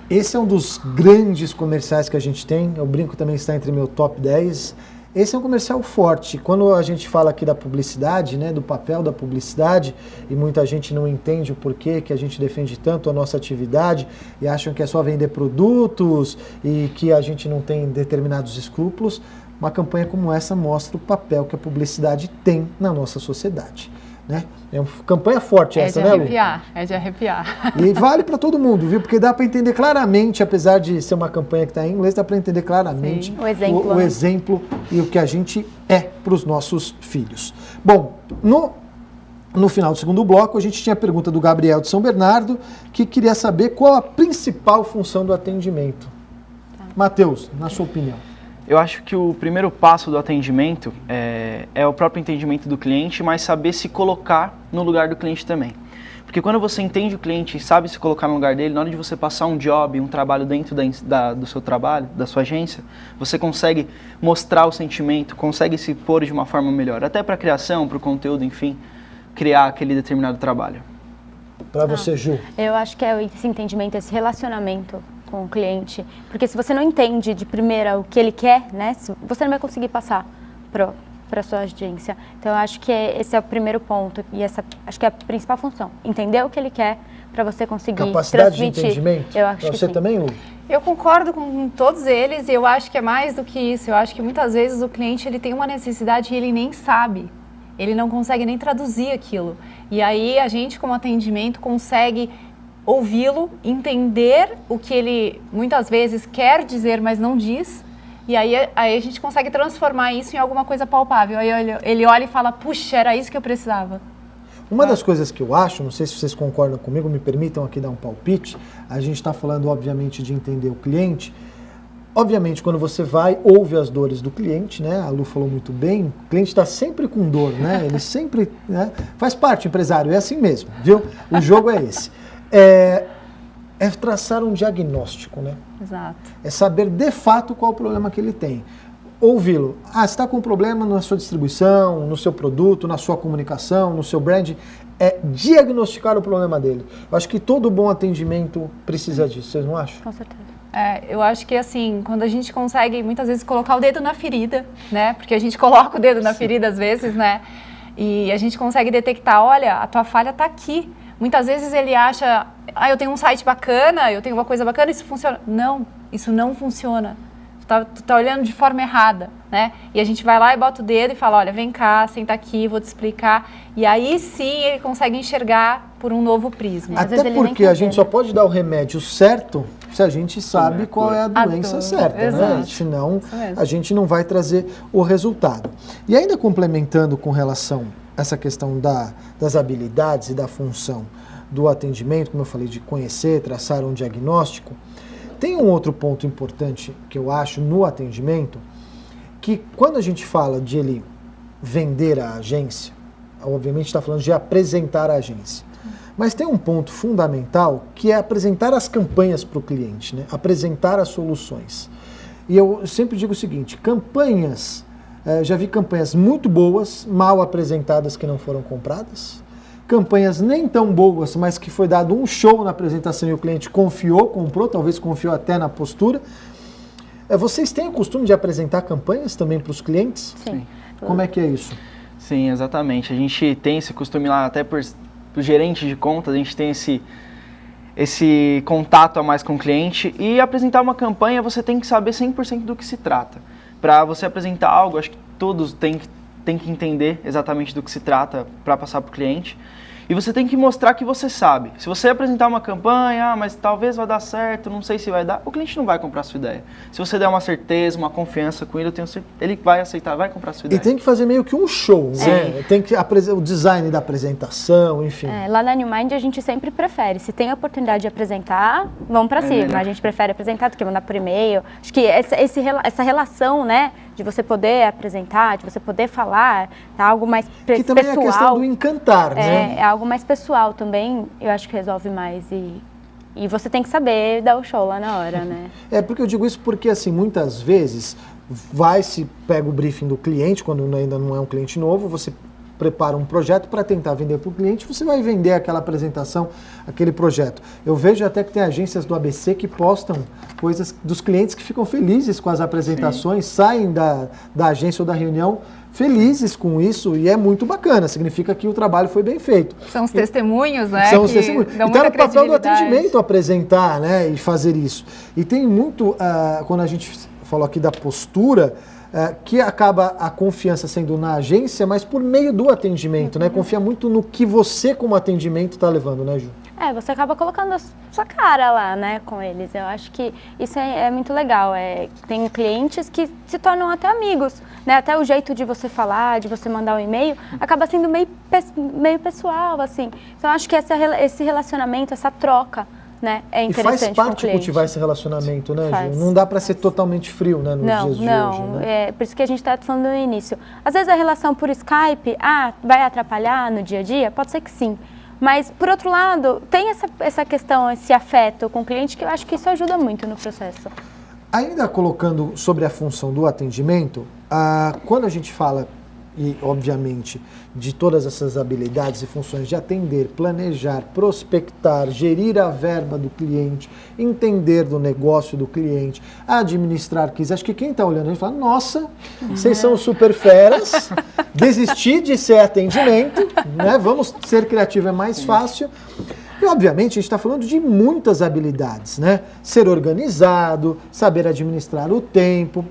Esse é um dos grandes comerciais que a gente tem, eu brinco também está entre meu top 10. Esse é um comercial forte. Quando a gente fala aqui da publicidade, né, do papel da publicidade, e muita gente não entende o porquê que a gente defende tanto a nossa atividade e acham que é só vender produtos e que a gente não tem determinados escrúpulos, uma campanha como essa mostra o papel que a publicidade tem na nossa sociedade. Né? É uma campanha forte essa, né, Lu? É de arrepiar. E vale para todo mundo, viu? Porque dá para entender claramente, apesar de ser uma campanha que está em inglês, dá para entender claramente o exemplo e o que a gente é para os nossos filhos. Bom, no final do segundo bloco, a gente tinha a pergunta do Gabriel de São Bernardo, que queria saber qual a principal função do atendimento. Matheus, na sua opinião. Eu acho que o primeiro passo do atendimento é o próprio entendimento do cliente, mas saber se colocar no lugar do cliente também. Porque quando você entende o cliente e sabe se colocar no lugar dele, na hora de você passar um job, um trabalho dentro do seu trabalho, da sua agência, você consegue mostrar o sentimento, consegue se pôr de uma forma melhor. Até para a criação, para o conteúdo, enfim, criar aquele determinado trabalho. Para você, Ju? Eu acho que é esse entendimento, esse relacionamento com o cliente, porque se você não entende de primeira o que ele quer, né, você não vai conseguir passar para a sua agência. Então eu acho que esse é o primeiro ponto e essa acho que é a principal função, entender o que ele quer para você conseguir capacidade transmitir. De entendimento. Eu acho pra que você sim. Também, Lu? Eu concordo com todos eles e eu acho que é mais do que isso. Eu acho que muitas vezes o cliente ele tem uma necessidade e ele nem sabe. Ele não consegue nem traduzir aquilo. E aí a gente, como atendimento, consegue ouvi-lo, entender o que ele muitas vezes quer dizer, mas não diz. E aí a gente consegue transformar isso em alguma coisa palpável. Aí ele olha e fala, puxa, era isso que eu precisava. Uma das coisas que eu acho, não sei se vocês concordam comigo, me permitam aqui dar um palpite, a gente está falando, obviamente, de entender o cliente. Obviamente, quando você vai, ouve as dores do cliente, né? A Lu falou muito bem, o cliente está sempre com dor, né? Ele sempre, né? Faz parte, empresário, é assim mesmo, viu? O jogo é esse. É traçar um diagnóstico, né? Exato. É saber de fato qual o problema que ele tem. Ouvi-lo. Ah, você está com um problema na sua distribuição, no seu produto, na sua comunicação, no seu brand. É diagnosticar o problema dele. Eu acho que todo bom atendimento precisa disso, vocês não acham? Com certeza. Eu acho que assim, quando a gente consegue muitas vezes colocar o dedo na ferida, né? Porque a gente coloca o dedo na ferida às vezes, né? E a gente consegue detectar, olha, a tua falha está aqui. Muitas vezes ele acha, eu tenho um site bacana, eu tenho uma coisa bacana, isso funciona. Não, isso não funciona. Tu tá olhando de forma errada, né? E a gente vai lá e bota o dedo e fala, olha, vem cá, senta aqui, vou te explicar. E aí sim ele consegue enxergar por um novo prisma. Até porque a gente só pode dar o remédio certo se a gente sabe qual é a doença certa, né? Senão a gente não vai trazer o resultado. E ainda complementando com relação a essa questão das habilidades e da função do atendimento, como eu falei, de conhecer, traçar um diagnóstico, tem um outro ponto importante que eu acho no atendimento, que quando a gente fala de ele vender a agência, obviamente está falando de apresentar a agência, mas tem um ponto fundamental que é apresentar as campanhas para o cliente, né? Apresentar as soluções. E eu sempre digo o seguinte, campanhas, já vi campanhas muito boas, mal apresentadas que não foram compradas, campanhas nem tão boas, mas que foi dado um show na apresentação e o cliente confiou, comprou, talvez confiou até na postura. Vocês têm o costume de apresentar campanhas também para os clientes? Sim. Como é que é isso? Sim, exatamente. A gente tem esse costume lá, até por gerente de contas, a gente tem esse contato a mais com o cliente. E apresentar uma campanha, você tem que saber 100% do que se trata. Para você apresentar algo, acho que todos têm que entender exatamente do que se trata para passar para o cliente. E você tem que mostrar que você sabe. Se você apresentar uma campanha, mas talvez vai dar certo, não sei se vai dar, o cliente não vai comprar a sua ideia. Se você der uma certeza, uma confiança com ele, eu tenho certeza, ele vai aceitar, vai comprar a sua ideia. E tem que fazer meio que um show, né? Tem que o design da apresentação, enfim. Lá na New Mind a gente sempre prefere. Se tem a oportunidade de apresentar, vamos para cima. A gente prefere apresentar do que mandar por e-mail. Acho que essa relação, né? de você poder apresentar, de você poder falar, é algo mais pessoal. Que também é a questão do encantar, né? É algo mais pessoal também, eu acho que resolve mais e você tem que saber dar o show lá na hora, né? Porque eu digo isso porque, assim, muitas vezes pega o briefing do cliente, quando ainda não é um cliente novo, você prepara um projeto para tentar vender para o cliente, você vai vender aquela apresentação, aquele projeto. Eu vejo até que tem agências do ABC que postam coisas dos clientes que ficam felizes com as apresentações, saem da agência ou da reunião felizes com isso e é muito bacana, significa que o trabalho foi bem feito. São os testemunhos, né? São os testemunhos. Então é o papel do atendimento apresentar, né, e fazer isso. E tem muito, quando a gente falou aqui da postura, que acaba a confiança sendo na agência, mas por meio do atendimento, né? Confia muito no que você como atendimento está levando, né, Ju? Você acaba colocando a sua cara lá, né, com eles. Eu acho que isso é muito legal. Tem clientes que se tornam até amigos, né? Até o jeito de você falar, de você mandar um e-mail, acaba sendo meio pessoal, assim. Então, eu acho que esse relacionamento, essa troca, né, é interessante. E faz parte cultivar esse relacionamento, né, Ju? Não dá para ser totalmente frio, né, nos dias de hoje. Né? Por isso que a gente está falando no início. Às vezes a relação por Skype, vai atrapalhar no dia a dia? Pode ser que sim. Mas, por outro lado, tem essa questão, esse afeto com o cliente, que eu acho que isso ajuda muito no processo. Ainda colocando sobre a função do atendimento, quando a gente fala, e obviamente, de todas essas habilidades e funções de atender, planejar, prospectar, gerir a verba do cliente, entender do negócio do cliente, administrar crise, acho que quem está olhando a gente fala, nossa, vocês são super feras, desistir de ser atendimento, né? Vamos ser criativo, é mais fácil. E, obviamente, a gente está falando de muitas habilidades, né? Ser organizado, saber administrar o tempo.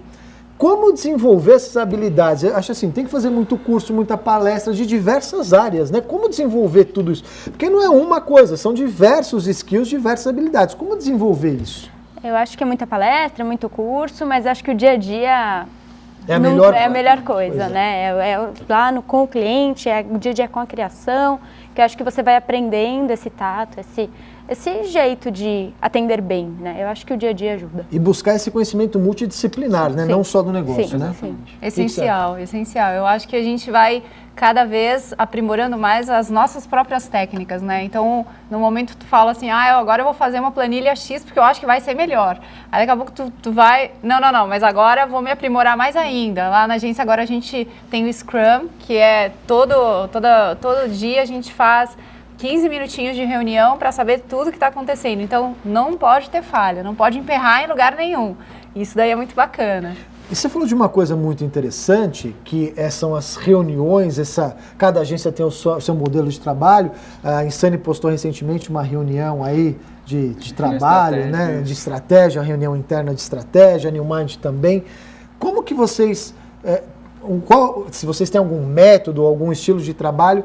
Como desenvolver essas habilidades? Eu acho assim, tem que fazer muito curso, muita palestra de diversas áreas, né? Como desenvolver tudo isso? Porque não é uma coisa, são diversos skills, diversas habilidades. Como desenvolver isso? Eu acho que é muita palestra, muito curso, mas acho que o dia a dia é a melhor coisa, né? Lá com o cliente, o dia a dia com a criação, que eu acho que você vai aprendendo esse tato, esse jeito de atender bem, né? Eu acho que o dia a dia ajuda. E buscar esse conhecimento multidisciplinar, né? Não só do negócio, né? Sim. Essencial. Eu acho que a gente vai cada vez aprimorando mais as nossas próprias técnicas, né? Então, no momento tu fala assim, agora eu vou fazer uma planilha X porque eu acho que vai ser melhor. Aí daqui a pouco tu vai, não, mas agora eu vou me aprimorar mais ainda. Lá na agência agora a gente tem o Scrum, que é todo dia a gente faz 15 minutinhos de reunião para saber tudo que está acontecendo. Então, não pode ter falha, não pode emperrar em lugar nenhum. Isso daí é muito bacana. E você falou de uma coisa muito interessante, que são as reuniões, cada agência tem o seu modelo de trabalho. A Insane postou recentemente uma reunião aí de trabalho, né, de estratégia, reunião interna de estratégia, a New Mind também. Como que vocês, se vocês têm algum método, algum estilo de trabalho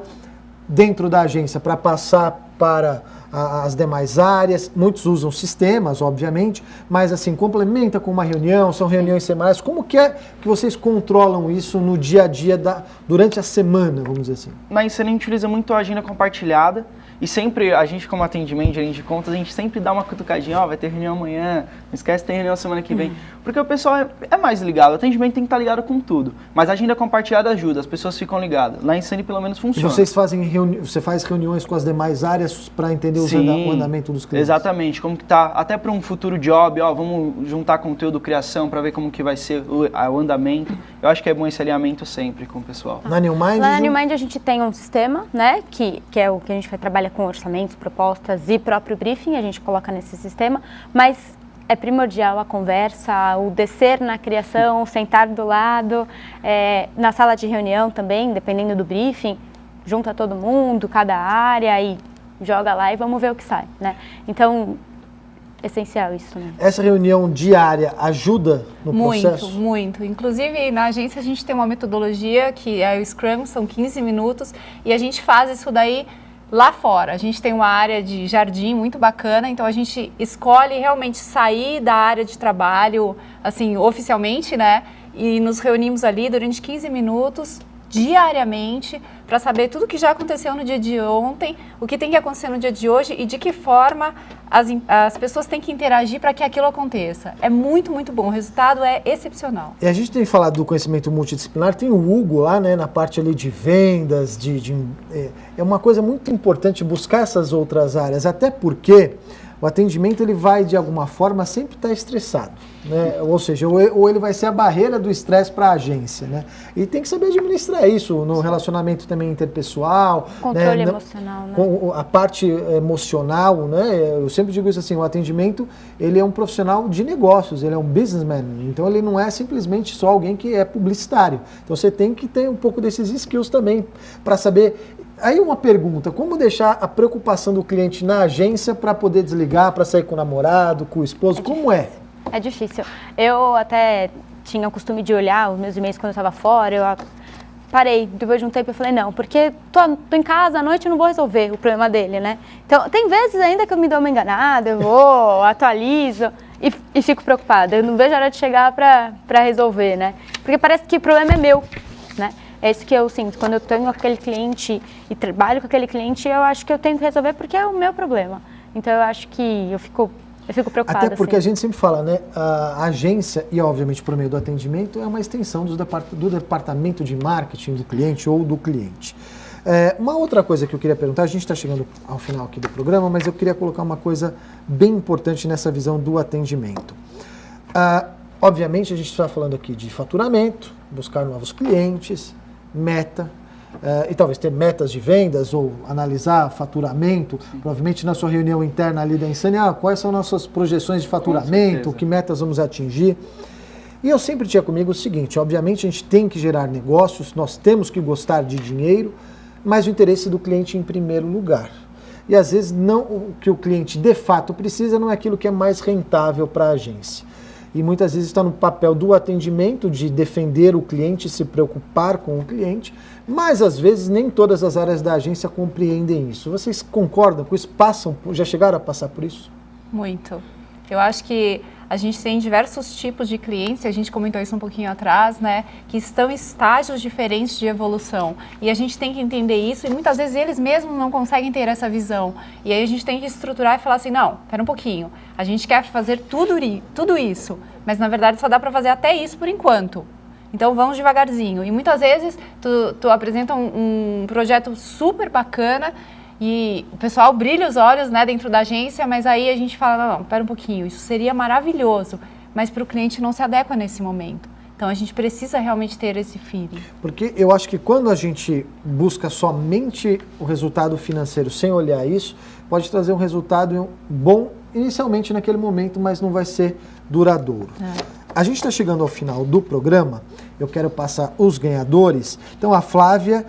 dentro da agência para passar para as demais áreas, muitos usam sistemas, obviamente, mas assim, complementa com uma reunião, são reuniões semanais, como que é que vocês controlam isso no dia a dia, durante a semana, vamos dizer assim? Na Insane a gente utiliza muito a agenda compartilhada, e sempre, a gente como atendimento, gerente de contas, a gente sempre dá uma cutucadinha, vai ter reunião amanhã, não esquece que tem reunião semana que vem, porque o pessoal é mais ligado, o atendimento tem que estar ligado com tudo, mas a agenda compartilhada ajuda, as pessoas ficam ligadas, lá em Insane pelo menos funciona. E você faz reuniões com as demais áreas para entender o andamento dos clientes? Exatamente, como que tá, até para um futuro job, vamos juntar conteúdo, criação, para ver como que vai ser o andamento, eu acho que é bom esse alinhamento sempre com o pessoal. Na New Mind? Lá na New Mind a gente tem um sistema, né, que é o que a gente vai trabalhar com orçamentos, propostas e próprio briefing, a gente coloca nesse sistema, mas é primordial a conversa, o descer na criação, o sentar do lado, na sala de reunião também, dependendo do briefing, junta todo mundo, cada área e joga lá e vamos ver o que sai, né? Então, essencial isso, né? Essa reunião diária ajuda no processo? Muito. Inclusive, na agência a gente tem uma metodologia que é o Scrum, são 15 minutos, e a gente faz isso daí lá fora. A gente tem uma área de jardim muito bacana, então a gente escolhe realmente sair da área de trabalho, assim, oficialmente, né? E nos reunimos ali durante 15 minutos, diariamente para saber tudo que já aconteceu no dia de ontem, o que tem que acontecer no dia de hoje e de que forma as pessoas têm que interagir para que aquilo aconteça. É muito, muito bom. O resultado é excepcional. E a gente tem falado do conhecimento multidisciplinar, tem o Hugo lá, né, na parte ali de vendas, é uma coisa muito importante buscar essas outras áreas, até porque o atendimento ele vai, de alguma forma, sempre estar estressado, né? Ou seja, ou ele vai ser a barreira do estresse para a agência, né? E tem que saber administrar isso no relacionamento também interpessoal. Controle né? emocional, né? Com a parte emocional, né? Eu sempre digo isso assim, o atendimento, ele é um profissional de negócios, ele é um businessman, então ele não é simplesmente só alguém que é publicitário. Então você tem que ter um pouco desses skills também para saber. Aí uma pergunta, como deixar a preocupação do cliente na agência para poder desligar, para sair com o namorado, com o esposo, como é? É difícil. Eu até tinha o costume de olhar os meus e-mails quando eu estava fora, eu parei, depois de um tempo eu falei, não, porque tô em casa à noite, eu não vou resolver o problema dele, né? Então, tem vezes ainda que eu me dou uma enganada, eu vou, atualizo e fico preocupada. Eu não vejo a hora de chegar para resolver, né? Porque parece que o problema é meu, né? É isso que eu sinto. Quando eu tenho aquele cliente e trabalho com aquele cliente, eu acho que eu tenho que resolver porque é o meu problema. Então, eu acho que eu fico preocupada. Até porque assim. a gente sempre fala, né? A agência, e obviamente por meio do atendimento, é uma extensão do departamento de marketing do cliente ou do cliente. Uma outra coisa que eu queria perguntar, a gente está chegando ao final aqui do programa, mas eu queria colocar uma coisa bem importante nessa visão do atendimento. Obviamente, a gente está falando aqui de faturamento, buscar novos clientes, meta, e talvez ter metas de vendas ou analisar faturamento. Sim. Provavelmente na sua reunião interna ali da Insane, quais são nossas projeções de faturamento, que metas vamos atingir. E eu sempre tinha comigo o seguinte, obviamente a gente tem que gerar negócios, nós temos que gostar de dinheiro, mas o interesse do cliente em primeiro lugar. E às vezes não, o que o cliente de fato precisa não é aquilo que é mais rentável para a agência. E muitas vezes está no papel do atendimento, de defender o cliente, se preocupar com o cliente, mas às vezes nem todas as áreas da agência compreendem isso. Vocês concordam com isso? Já chegaram a passar por isso? Muito. Eu acho que a gente tem diversos tipos de clientes, a gente comentou isso um pouquinho atrás, né, que estão em estágios diferentes de evolução. E a gente tem que entender isso e muitas vezes eles mesmos não conseguem ter essa visão. E aí a gente tem que estruturar e falar assim, não, espera um pouquinho, a gente quer fazer tudo isso, mas na verdade só dá para fazer até isso por enquanto. Então vamos devagarzinho. E muitas vezes tu apresenta um projeto super bacana e o pessoal brilha os olhos, né, dentro da agência, mas aí a gente fala, não, espera um pouquinho, isso seria maravilhoso, mas para o cliente não se adequa nesse momento. Então a gente precisa realmente ter esse feeling. Porque eu acho que quando a gente busca somente o resultado financeiro sem olhar isso, pode trazer um resultado bom inicialmente naquele momento, mas não vai ser duradouro. A gente está chegando ao final do programa, eu quero passar os ganhadores. Então a Flávia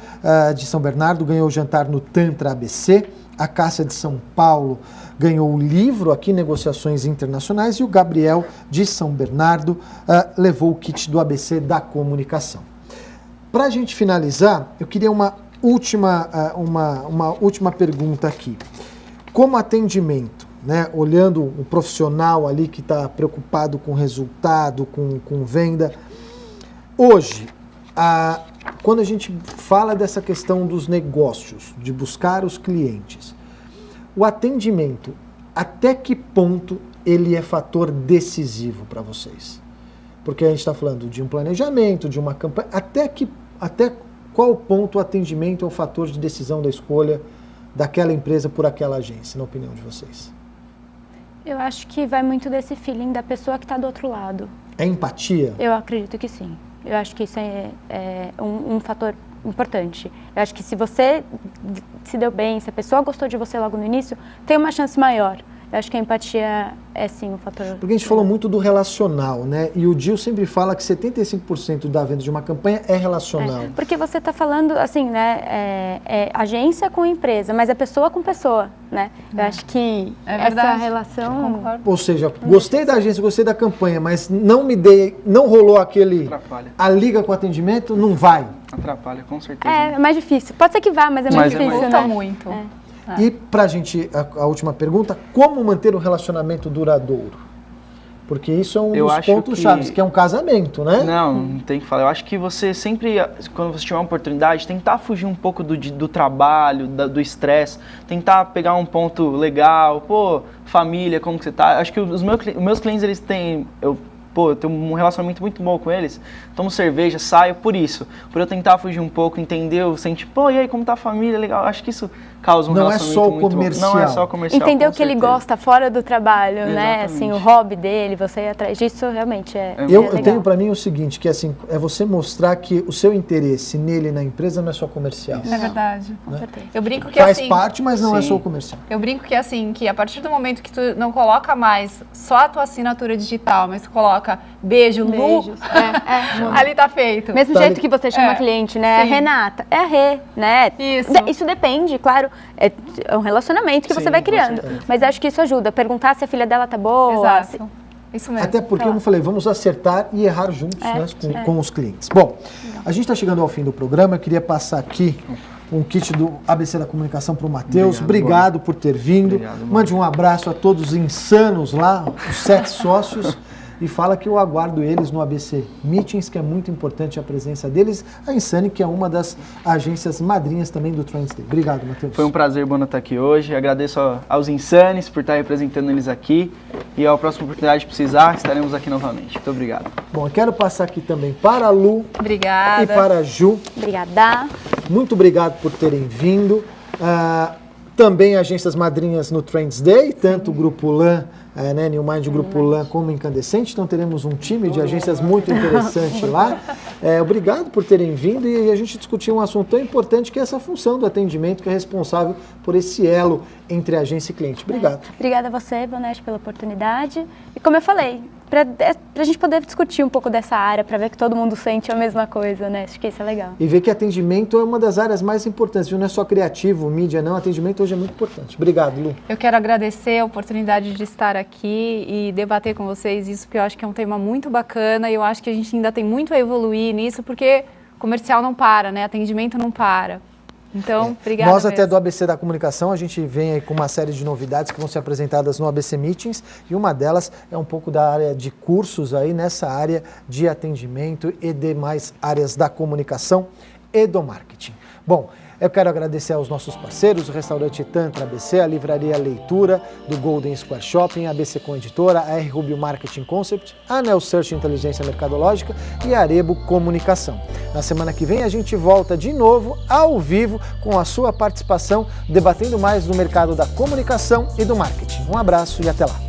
de São Bernardo ganhou o jantar no Tantra ABC, a Cássia de São Paulo ganhou o livro aqui, Negociações Internacionais, e o Gabriel de São Bernardo levou o kit do ABC da comunicação. Para a gente finalizar, eu queria uma última pergunta aqui. Como atendimento, né, olhando o profissional ali que está preocupado com resultado, com venda, hoje, quando a gente fala dessa questão dos negócios, de buscar os clientes, o atendimento, até que ponto ele é fator decisivo para vocês? Porque a gente está falando de um planejamento, de uma campanha, até qual ponto o atendimento é um fator de decisão da escolha daquela empresa por aquela agência, na opinião de vocês? Eu acho que vai muito desse feeling da pessoa que está do outro lado. É empatia? Eu acredito que sim. Eu acho que isso é um fator importante. Eu acho que se você se deu bem, se a pessoa gostou de você logo no início, tem uma chance maior. Eu acho que a empatia é sim um fator. Porque a gente falou muito do relacional, né? E o Gil sempre fala que 75% da venda de uma campanha é relacional. Porque você está falando, assim, né? Agência com empresa, mas é pessoa com pessoa, né? Eu acho que essa relação... Ou seja, gostei da agência, gostei da campanha, mas não rolou aquele... Atrapalha. A liga com o atendimento, não vai. Atrapalha, com certeza. É mais difícil. Pode ser que vá, mas é mais difícil, né? Muito. E pra gente, a última pergunta, como manter um relacionamento duradouro? Porque isso é um Eu dos acho pontos chaves, que é um casamento, né? Não tem que falar. Eu acho que você sempre, quando você tiver uma oportunidade, tentar fugir um pouco do trabalho, do estresse, tentar pegar um ponto legal, pô, família, como que você tá? Acho que os meus clientes, eles têm, eu tenho um relacionamento muito bom com eles, tomo cerveja, saio por isso, por eu tentar fugir um pouco, entender, sentir, pô, e aí, como tá a família, legal, acho que isso causa um relacionamento muito bom. Não é só comercial. Não é só comercial, entender o que ele gosta fora do trabalho, Exatamente. né, assim, o hobby dele, você ir atrás disso, realmente é Eu legal. tenho para mim o seguinte, que assim, é você mostrar que o seu interesse nele na empresa não é só comercial. É verdade. Com certeza. Eu brinco que Faz assim, parte, mas não é Sim. só o comercial. eu brinco que assim, que a partir do momento que tu não coloca mais só a tua assinatura digital, mas tu coloca beijo, Lu, Beijos. ali tá feito. Mesmo Tá jeito ali. que você chama cliente, né? Sim. Renata, é a Rê, né? Isso. Isso depende, claro. É um relacionamento que Sim, você vai com criando. certeza. Mas acho que isso ajuda. Perguntar se a filha dela tá boa. Exato. Isso mesmo. Até porque, como eu falei, vamos acertar e errar juntos, né, com os clientes. Bom, a gente está chegando ao fim do programa, eu queria passar aqui um kit do ABC da Comunicação para o Matheus. Obrigado por ter vindo. Obrigado, Mande um abraço a todos os insanos lá, os 7 sócios. E fala que eu aguardo eles no ABC Meetings, que é muito importante a presença deles. A Insane, que é uma das agências madrinhas também do Trends Day. Obrigado, Matheus. Foi um prazer, Bono, estar aqui hoje. Agradeço aos Insanes por estar representando eles aqui. E a próxima oportunidade que precisar, estaremos aqui novamente. Muito obrigado. Bom, eu quero passar aqui também para a Lu Obrigada. e para a Ju. Obrigada. Muito obrigado por terem vindo. Também agências madrinhas no Trends Day, tanto o Grupo LAN, né, New Mind, o Grupo LAN, como Incandescente. Então teremos um time de agências muito interessante lá. Obrigado por terem vindo e a gente discutiu um assunto tão importante que é essa função do atendimento, que é responsável por esse elo entre agência e cliente. Obrigado. Obrigada a você, Bonete, pela oportunidade. E como eu falei, para a gente poder discutir um pouco dessa área, para ver que todo mundo sente a mesma coisa, né? Acho que isso é legal. E ver que atendimento é uma das áreas mais importantes, viu? Não é só criativo, mídia, não. Atendimento hoje é muito importante. Obrigado, Lu. Eu quero agradecer a oportunidade de estar aqui e debater com vocês isso, porque eu acho que é um tema muito bacana e eu acho que a gente ainda tem muito a evoluir nisso, porque comercial não para, né? Atendimento não para. Então, obrigada Nós até mesmo. do ABC da Comunicação, a gente vem aí com uma série de novidades que vão ser apresentadas no ABC Meetings e uma delas é um pouco da área de cursos aí nessa área de atendimento e demais áreas da comunicação e do marketing. Bom, eu quero agradecer aos nossos parceiros, o restaurante Tantra ABC, a livraria Leitura do Golden Square Shopping, a ABC Com Editora, a R Rubio Marketing Concept, a Neo Search Inteligência Mercadológica e a Arebo Comunicação. Na semana que vem a gente volta de novo ao vivo com a sua participação, debatendo mais do mercado da comunicação e do marketing. Um abraço e até lá.